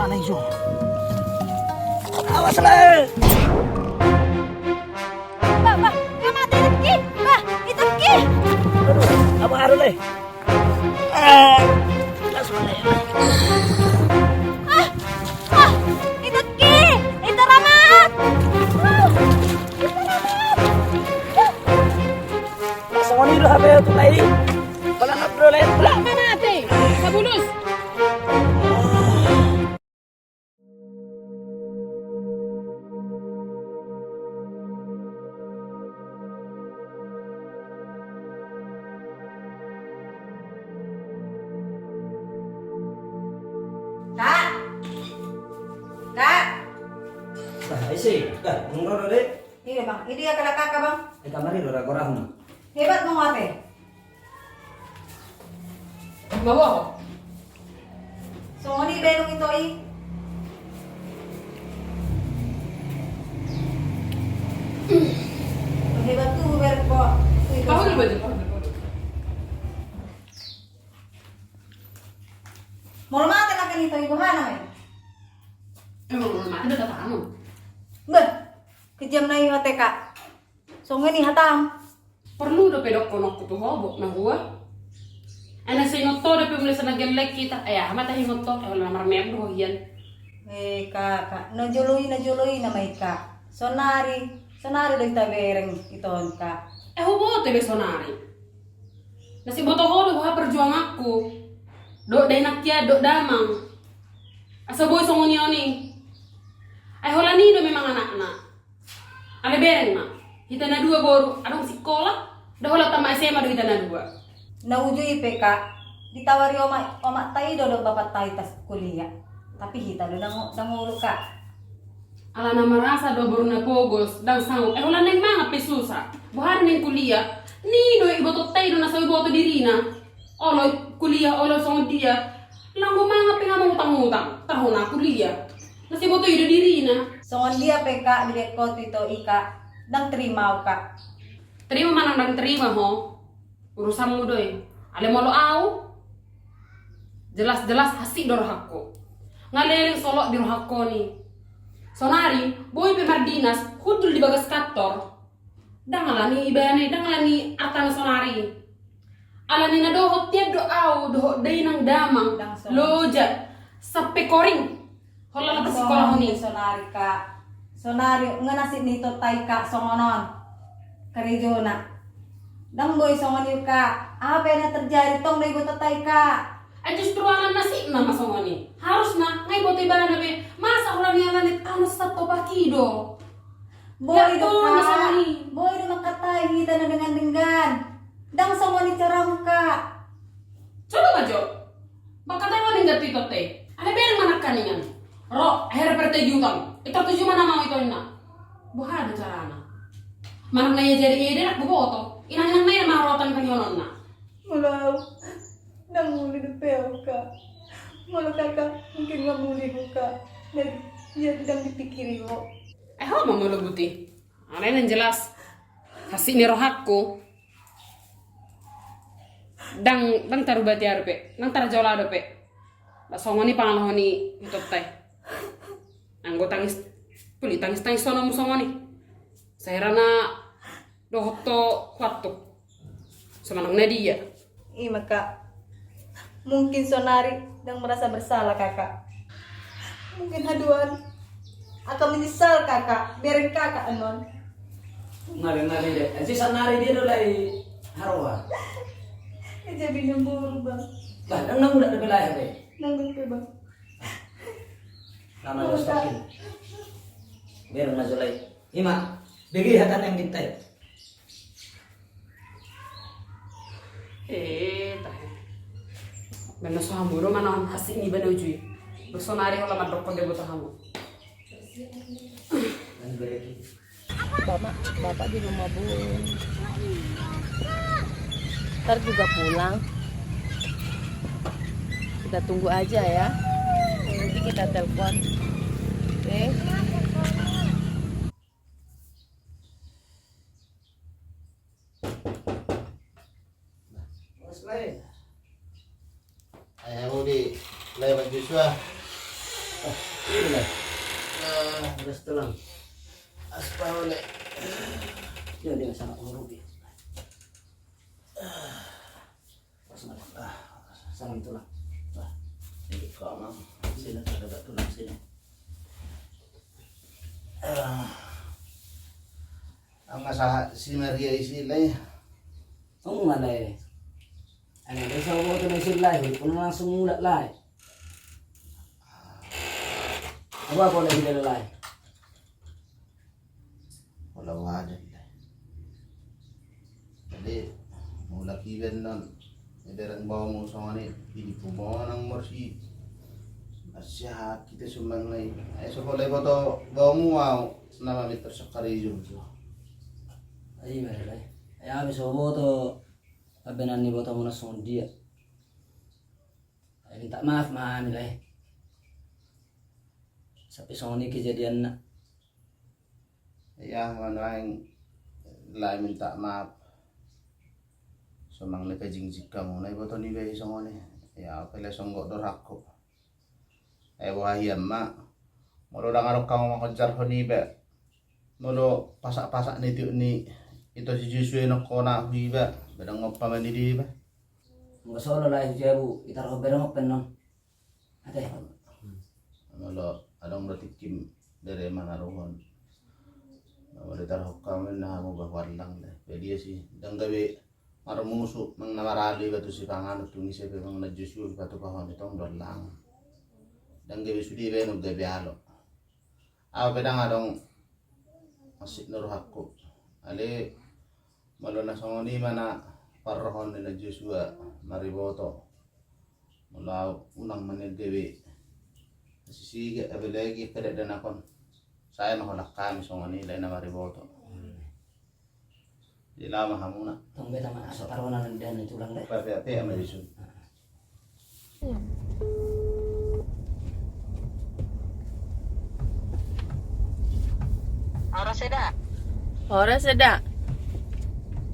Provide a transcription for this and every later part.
Mana isu? Awas lah. Bah, yang mati Rifki. Bah, itu Rifki. Aduh, apa harus deh? Langsung deh. Itu Rifki. Itu Rahmat. Langsung ini udah HP tuh lagi. Kalau nggak perlu lain lah. Mana ate? Kabulus. Kak. Kak. Nah, isi. Dah, ngurus deh. Iya bang, ini dia kada kakak bang. Kamar ini udah korang. Hebat mau ate. Bawa ako. So ini belong ito i. Hebat tuh berko. Pahul ba dyan? Pahul. Mau mati na kanito ibu hana may. Mati na tatamo. Bah, kejam na yung ate kak. So ngani hatam. Perlu do pedok kono ko to hobo na huwa. Ana singot to do pe muli sa nagemlek kita. Ay, mata hingot to. Ay, wala marmem do yan. Kak, najuluy na may kak. Sonari doy tabereng iton kak. Hubo te be sonari. Nasi boto ho do ha perjuang aku. Do day nakya do damang. Asa boy songon yoni. Ay holani do memang anak-anak. Ale bereng na. Kita na dua boru. Adong sekolah. Dah hola tama SMA do kita na dua. Naujuy pe kak. Ditawari oma tayo do bapak tayo tas kuliah. Tapi hita do nangulo kak. Ala na marasa do boru na pogos. Dang sangu. Hola neng mga pesusa. Buhan neng kuliah. Ni do iboto tayo do na sa iboto dirina. Olo kuliah, olo songon dia. Langgo mga pingamang utang-utang. Taho na kuliah. Nasi boto ido dirina. Songon dia pe kak bilet ko ito ika. Dang terimaw kak. Terima mana nang terima ho. Urusanmu doy. Ale molo au. Jelas-jelas hasik do rohakko. Ngalering solok di rohakko ni. Sonari, boy pe mardinas hudul di bagas kantor. Dangalani ibane, dangalani atang sonari. Alani na doho tiad do au, doho day nang damang. Dang son. Loja. Sape koring. Hola na sekolah ni. Sonari kak. Sonari nga nasit nito tay kak songonon. Karijona. Dang boy songon yun kak. Apa yang terjadi tong day buta tay kak. Ay justru alam nasib na masongoni. Harus na ngay bote ba na be. Masa ulang yang lanit ano sa to pakido. Boy Ya, do to, kak. masongoni. Boy do makatay kita na dengan. Dang songon icarang kak. Coba ba jo? Baka tayo ning gatito te. Ano ba yung manak kaningan? Ro, akhirnya pertayutan. Ito tujuh mana mau ito na. Buha na carana. Manang na jadi ide nak buboto. Inang na marotan kanyonon na. Mulaw. Nanguli do peo kak. Mula kakak mungkin nggak muli ko kak. Dan dia sedang dipikiri ko. Ho mamulubuti. Ano yang jelas. Kasih ni rohakku. Dang tarubati arpe. Nang tarjolado pe. Basongoni pangalahoni utot tay. Anggo tangis tangis sono musongoni. Sairana dohoto kwattuk. Semanang na dia. Iya kak. Mungkin Sonari yang merasa bersalah kakak. Mungkin haduan akan menyesal kakak. Biarin kakak anon. Ngari deh. Aji sanari dia udah harwa. Jadi nyembur bang. Lah, nang udah ada belah deh. Nanggung pe bang. Karena harus pakai. Biar mazulai. Ima, bagi hatan yang kita. Tayo. Beno so hamburo mana hasik ni beno jui. Bersonari hola madrokon de boto hamu. Dan berarti. Bapak di rumah Bun. Ntar juga pulang. Kita tunggu aja ya. Nanti kita telepon. Oke. Ayaw mo di lewat Joshua. Ini lah. Resto lang. Aspal ulit. Yun, di masama kong rubi. Pasal salam itu lang. Hindi ko ma'am. Sila talaga tulang sila. Ang nasa si Maria sila eh. Oo nga lah eh. Ano, may sa ubo ito na sila eh. Kung naman sumulat lah eh. Apa ko na sila lalay? Wala wadan lah. Jadi mula kiben nun. Ederang bawa mo sa kanil. Hindi po mo ng morsi. Asya kita sumanglay. Ay so kulay ko to bawa mo wow. Namamit sa karidyo. Ay, lalay. Ay, kami sa ubo ito. Kabinan ni Boto muna sa dia. Ay, minta maaf mahami lah eh. Sa pisong ni kejadian na. Iya, manang lain minta maaf. Sumang nakajingjik ka mo. Naiboto ni Bey sa ngone. Ya, pala songgok dorak ko. Ay, wahiyam ma. Molo lang arok ka mo makajar ho ni Bey. Molo pasak-pasak ni tiyo ni ito si Joshua no ko na huiba. Bedang ngoppaman ni di ba? Mga solo lah si Jebu. Itar ko berang open nun. Ate. Molo adong ratikim dari manaruhon. Molo tarok kami na mo bahwar lang deh. Pwede si danggawi marumuso mang namarali ba to si panganot tungi sa mga na Joshua pa to kahon itong dolang. Danggawi sudi ba no gabi halo. Aw pedang adong masik naruhak ko. Ali malo na sa ni mana parrohon ni na Joshua mariboto. Mula unang managawi. Sisiga abilagi kada dan akon. Saya maholak kami sa nila na mariboto. Di lama hamuna. Tong beta man asa tarunan ng dan itu lang deh. Papi ama Yesus. Oras ada.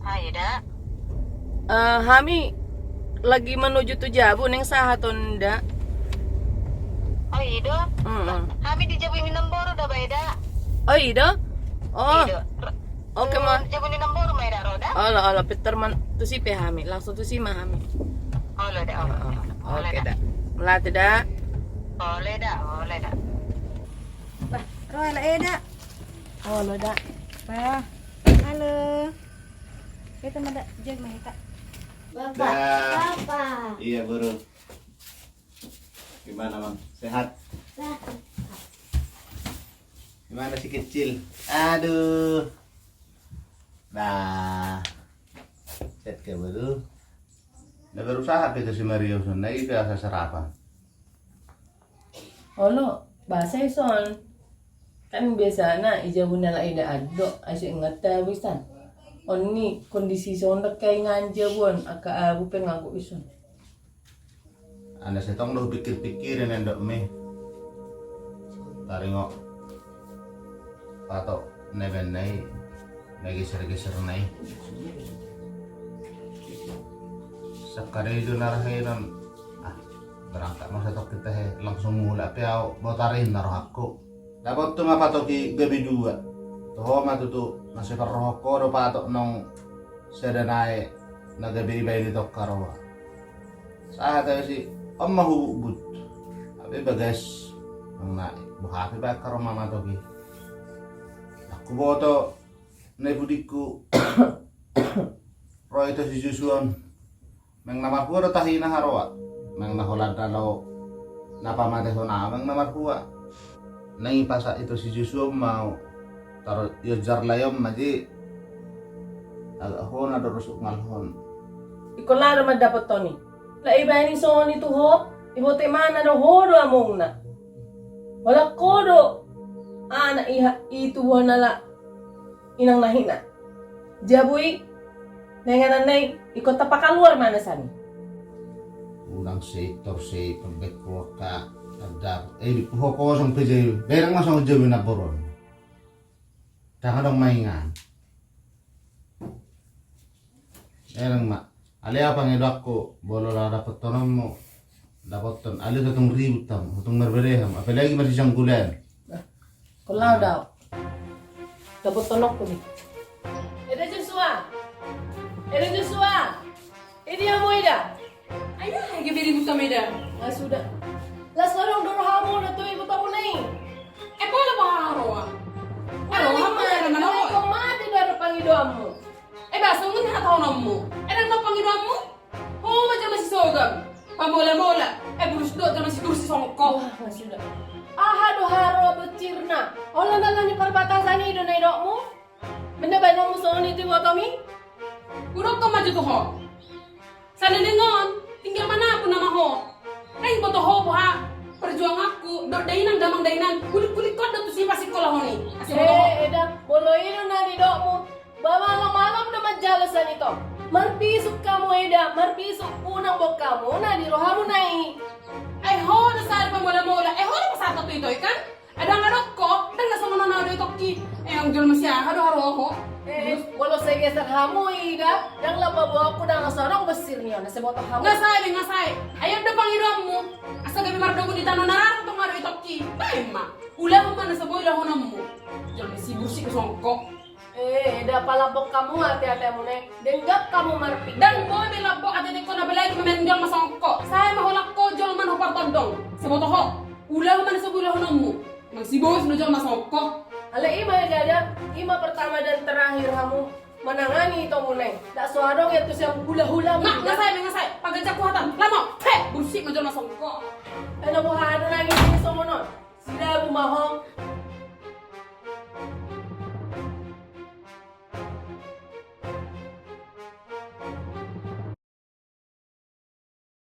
Ay, da. Kami lagi menuju Tujabu neng saha tonda. Oh, ido. Kami di Jabu Namboro da bayda. Oh ido. Oh. Ido. Oke ma. Jabu Namboro may da roda. Ala Peter man tu si Hami. Langsung tu si Mahami. Ole da. Oke dah. Melati dah. Ole da. Roy lah Eda. Oh lo dah. Pa. Halo. Kita mada jeg mahita. Bapak. Iya bro. Gimana mang? Sehat? Gimana si kecil? Aduh. Nah. Set ke bro. Na berusaha kita si Mario son. Nai biasa sarapan. Olo, bahasa ison. Kan biasa na ijabun na lang ida addo. Asya ngata wisan. Oni kondisi son kay nganjabon aka abu pen ngaku ison. Anda setong lo pikir-pikirin endok me. Taringo. Patok neben nai. Ngegeser-geser nai. Sekali itu narahiran. Berangkat masa tok kita langsung mula piau botarin naruh aku. Dapat tuh mapatoki gabi dua. Tuh matu tuh masih perroko do patok nong sedanai na gabi bayi tok karawa. Saat itu sih om mahubut. Tapi bagas nong na buhapi ba karo mama toki. Aku boto nai budiku. Roy itu si Joshua. Meng namar kuwa do tahina harawa. Meng naholad kalau napamate ho na meng namar kuwa. Nang ipasa itu si Joshua mau taruh yojar layom maji agak hon ada rusuk malhon. Ikaw lang naman dapat to ni. Laibay ni so ni tuho. Ibote mana do hodo among na. Wala kodo. Na iha ituho na la. Inang nahina. Jabuy. Nangananay. Ikaw tapakaluar mana sani. Ulang sektor se pembekro ka ada di puho kosong pejay berang masang jawi na boron. Tangan dong maingan. Erang mak. Ali apa ngedok ko bolo la dapat tonom mo. dapat ton ada datang ribut tam, datang berbereham, apalagi masih jangkulan. Kalau daw. Dapat tonok ko ni. Eda Joshua. Eda Joshua. Ini yang mo ida. Ayo, lagi beri buta meda. Ah, sudah. Las larong doro hamo na to ibut ako na eh. Eh, kau lah baharo ah. Halo, hamba na naman ako. Kung mati na pangidoan mo. Eh, basta ngun hataw na mo. Eh, nang pangiruan mo? Oo, macam masih sogam. Pamola-mola. Eh, burus do, masih kursi songkok. Ah, sudah. Ahado haro becirna. Ola na lang yung perbatasan ni doon na idok mo. Benda ba mo so ni ti kami? Urok ka maju tuh ho. Sa lilingon, tinggal mana aku nama ho. Ay, boto ho po ha. Perjuang aku, do dainan damang dainan. Kulit-kulit ko do tu si pasi kolah ho ni. Asi boto ho. Eda, boloy na ni dok mo. Malam na majalasan ito. Marpisok ka mo, Eda. Marpisok unang bok ka mo na di roha mo na eh. Ay ho, nasari pa mola-mola. Eh ho, napasata to ito ikan. Ada ngarok ko, dan nasa mga nanado ito ki. Eh, ang jol masya, haro-haro ho. Walo sa gesang hamo, Eda. Yang lababo ako na nasarang basir niyo. Nasiboto hamo. Ngasay. Ayaw na pangiruan mo. Asa gabi mardo ko di tanong nararo itong ngaro ito ki. Ay ma, ulang mo na sa boy lang ho na mo. Jol may sibur-sik songkok. Eda palabok ka mo, ate-ate mo na. Denggap ka mo marpik. Dan boy bilabo at ko na balay ko memendol masongko. Saya mahulak ko jol man ho partondong. Sa boto ho. Ulang man sa boy lang ho na mo. Magsibos no jol masongko. Hala ima gada, ima pertama dan terakhir kamu menangani ito muna. Dak suarong ito siyang hula-hula mo. Ngasay. Pagajak ko hatan. Lamo, he, bursik no jol masongko. Ano buhado na gini sa mo nun? Sila bumahong,